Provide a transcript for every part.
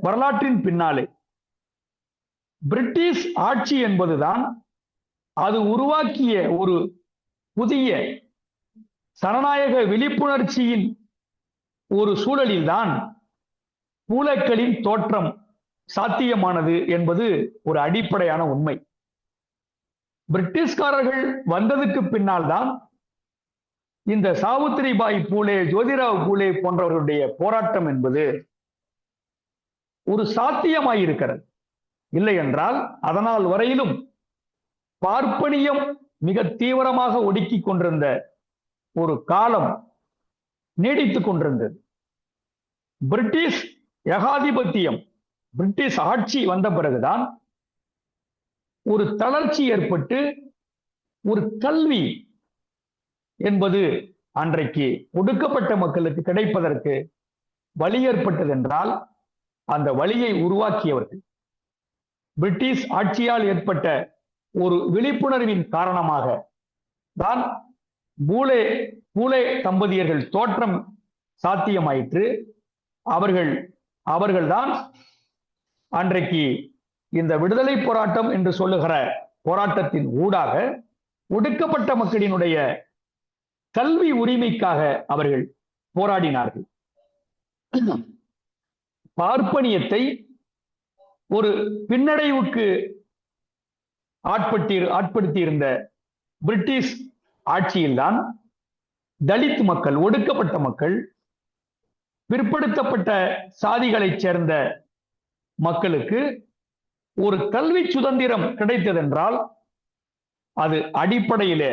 வரலாற்றின் பின்னாலே பிரிட்டிஷ் ஆட்சி என்பதுதான் அது உருவாக்கிய ஒரு புதிய சனநாயக விழிப்புணர்ச்சியின் ஒரு சூழலில்தான் பூலேக்களின் தோற்றம் சாத்தியமானது என்பது ஒரு அடிப்படையான உண்மை. பிரிட்டிஷ்காரர்கள் வந்ததுக்கு பின்னால் தான் இந்த சாவித்திரிபாய் பூலே, ஜோதிராவ் பூலே போன்றவர்களுடைய போராட்டம் என்பது ஒரு சாத்தியமாயிருக்கிறது. இல்லை என்றால் அதனால் வரையிலும் பார்ப்பனியம் மிக தீவிரமாக ஒடுக்கிக் கொண்டிருந்த ஒரு காலம் நீடித்துக் கொண்டிருந்தது. பிரிட்டிஷ் ஏகாதிபத்தியம், பிரிட்டிஷ் ஆட்சி வந்த பிறகுதான் ஒரு தளர்ச்சி ஏற்பட்டு ஒரு கல்வி என்பது அன்றைக்கு ஒடுக்கப்பட்ட மக்களுக்கு கிடைப்பதற்கு வழி ஏற்பட்டது என்றால் அந்த வழியை உருவாக்கியவர்கள் பிரிட்டிஷ் ஆட்சியால் ஏற்பட்ட ஒரு விழிப்புணர்வின் காரணமாக தான் பூலே தம்பதியர்கள் தோற்றம் சாத்தியமாயிற்று. அவர்கள்தான் அன்றைக்கு இந்த விடுதலை போராட்டம் என்று சொல்லுகிற போராட்டத்தின் ஊடாக ஒடுக்கப்பட்ட மக்களினுடைய கல்வி உரிமைக்காக அவர்கள் போராடினார்கள். பார்ப்பனியத்தை ஒரு பின்னடைவுக்கு ஆட்படுத்தியிருந்த பிரிட்டிஷ் ஆட்சியில்தான் தலித் மக்கள், ஒடுக்கப்பட்ட மக்கள், பிற்படுத்தப்பட்ட சாதிகளைச் சேர்ந்த மக்களுக்கு ஒரு கல்வி சுதந்திரம் கிடைத்ததென்றால் அது அடிப்படையிலே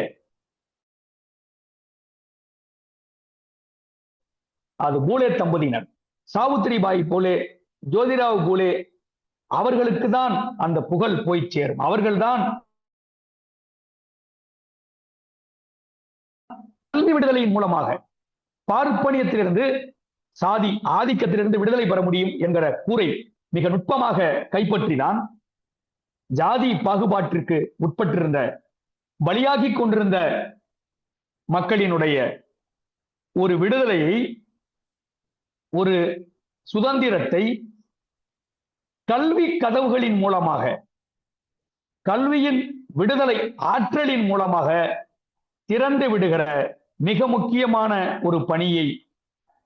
அது பூலே தம்பதியினர், சாவித்திரிபாய் பூலே, ஜோதிராவ் பூலே அவர்களுக்கு தான் அந்த புகழ் போய் சேரும். அவர்கள்தான் கல்வி விடுதலையின் மூலமாக பார்ப்பனியத்திலிருந்து, சாதி ஆதிக்கத்திலிருந்து விடுதலை பெற முடியும் என்கிற கூரை மிக நுட்பமாக கைப்பற்றினான். ஜாதி பாகுபாட்டிற்கு உட்பட்டிருந்த, பலியாகி கொண்டிருந்த மக்களினுடைய ஒரு விடுதலையை, ஒரு சுதந்திரத்தை கல்வி கதவுகளின் மூலமாக, கல்வியின் விடுதலை ஆற்றலின் மூலமாக திறந்து விடுகிற மிக முக்கியமான ஒரு பணியை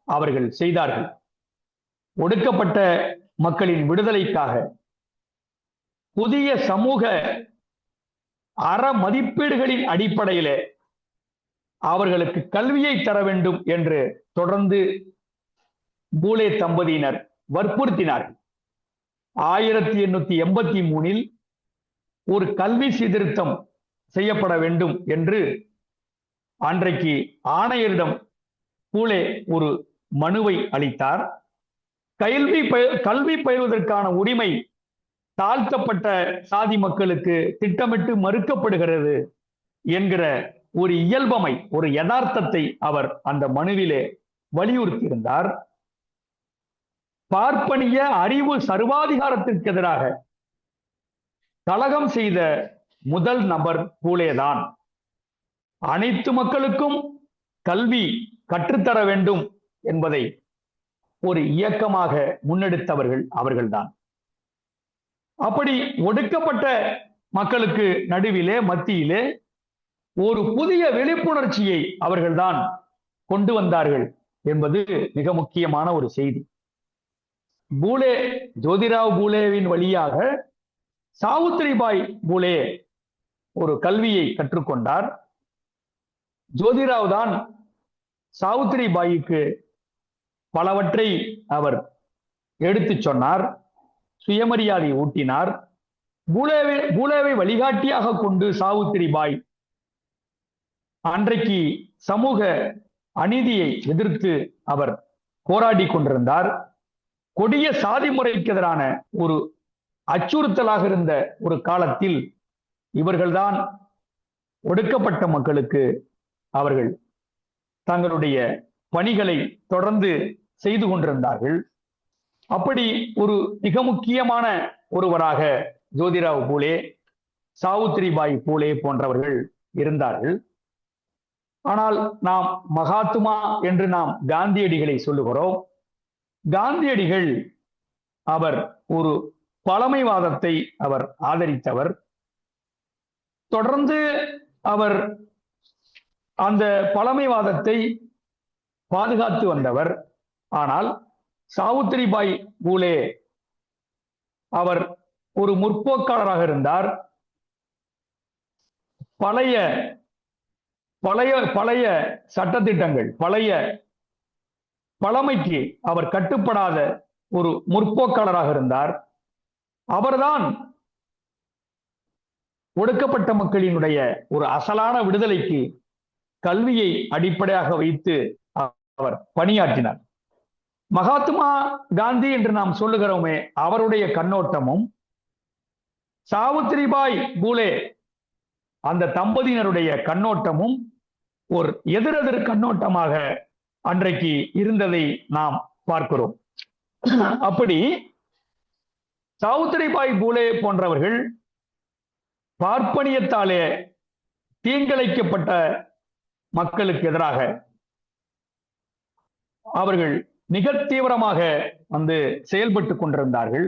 அவர்கள் செய்தார்கள். ஒடுக்கப்பட்ட மக்களின் விடுதலைக்காக புதிய சமூக அற மதிப்பீடுகளின் அடிப்படையிலே அவர்களுக்கு கல்வியை தர வேண்டும் என்று தொடர்ந்து பூலே தம்பதியினர் வற்புறுத்தினார்கள். 1883 ஒரு கல்வி சீர்திருத்தம் செய்யப்பட வேண்டும் என்று அன்றைக்கு ஆணையரிடம் பூலே ஒரு மனுவை அளித்தார். கல்வி பயில்வதற்கான உரிமை தாழ்த்தப்பட்ட சாதி மக்களுக்கு திட்டமிட்டு மறுக்கப்படுகிறது என்கிற ஒரு இயல்பமை, ஒரு யதார்த்தத்தை அவர் அந்த மனுவிலே வலியுறுத்தியிருந்தார். பார்ப்பனிய அறிவு சர்வாதிகாரத்திற்கு எதிராக கலகம் செய்த முதல் நபர் பூலேதான். அனைத்து மக்களுக்கும் கல்வி கற்றுத்தர வேண்டும் என்பதை ஒரு இயக்கமாக முன்னெடுத்தவர்கள் அவர்கள்தான். அப்படி ஒடுக்கப்பட்ட மக்களுக்கு நடுவிலே, மத்தியிலே ஒரு புதிய விழிப்புணர்ச்சியை அவர்கள்தான் கொண்டு வந்தார்கள் என்பது மிக முக்கியமான ஒரு செய்தி. பூலே, ஜோதிராவ் பூலேவின் வழியாக சாவித்திரிபாய் பூலே ஒரு கல்வியை கற்றுக்கொண்டார். ஜோதிராவ் தான் சாவித்திரிபாய்க்கு பலவற்றை அவர் எடுத்துச் சொன்னார், சுயமரியாதை ஊட்டினார். பூலேவை வழிகாட்டியாக கொண்டு சாவித்திரிபாய் அன்றைக்கு சமூக அநீதியை எதிர்த்து அவர் போராடி கொண்டிருந்தார். கொடிய சாதி முறைக்கு எதிரான ஒரு அச்சுறுத்தலாக இருந்த ஒரு காலத்தில் இவர்கள்தான் ஒடுக்கப்பட்ட மக்களுக்கு அவர்கள் தங்களுடைய பணிகளை தொடர்ந்து செய்து கொண்டிருந்தார்கள். அப்படி ஒரு மிக முக்கியமான ஒருவராக ஜோதிராவ் பூலே, சாவித்திரிபாய் பூலே போன்றவர்கள் இருந்தார்கள். ஆனால் நாம் மகாத்மா என்று நாம் காந்தியடிகளை சொல்லுகிறோம். காந்தியடிகள் அவர் ஒரு பழமைவாதத்தை அவர் ஆதரித்தவர். தொடர்ந்து அவர் அந்த பழமைவாதத்தை பாதுகாத்து வந்தவர். ஆனால் சாவித்திரிபாய் பூலே அவர் ஒரு முற்போக்காளராக இருந்தார். பழைய பழைய பழைய சட்டத்திட்டங்கள், பழமைக்கு அவர் கட்டுப்படாத ஒரு முற்போக்காளராக இருந்தார். அவர்தான் ஒடுக்கப்பட்ட மக்களினுடைய ஒரு அசலான விடுதலைக்கு கல்வியை அடிப்படையாக வைத்து அவர் பணியாற்றினார். மகாத்மா காந்தி என்று நாம் சொல்லுகிறோமே, அவருடைய கண்ணோட்டமும் சாவித்திரிபாய் பூலே அந்த தம்பதியினருடைய கண்ணோட்டமும் ஒரு எதிரெதிர் கண்ணோட்டமாக அன்றைக்கு இருந்ததை நாம் பார்க்கிறோம். அப்படி சாவித்திரிபாய் பூலே போன்றவர்கள் பார்ப்பனியத்தாலே தீங்கிழைக்கப்பட்ட மக்களுக்கு எதிராக அவர்கள் மிக தீவிரமாக வந்து செயல்பட்டுக் கொண்டிருந்தார்கள்.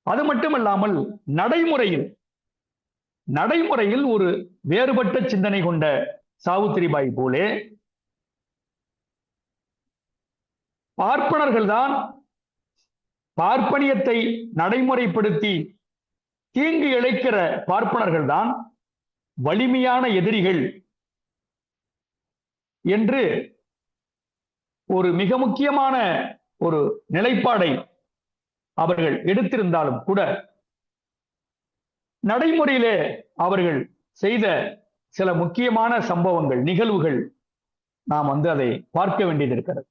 அது மட்டுமல்லாமல் நடைமுறையில் ஒரு வேறுபட்ட சிந்தனை கொண்ட சாவித்திரிபாய் பூலே பார்ப்பனர்கள்தான் பார்ப்பனியத்தை நடைமுறைப்படுத்தி தீங்கு இழைக்கிற பார்ப்பனர்கள்தான் வலிமையான எதிரிகள் என்று ஒரு மிக முக்கியமான ஒரு நிலைப்பாடை அவர்கள் எடுத்திருந்தாலும் கூட நடைமுறையிலே அவர்கள் செய்த சில முக்கியமான சம்பவங்கள், நிகழ்வுகள் நாம் வந்து அதை பார்க்க வேண்டியது இருக்கிறது.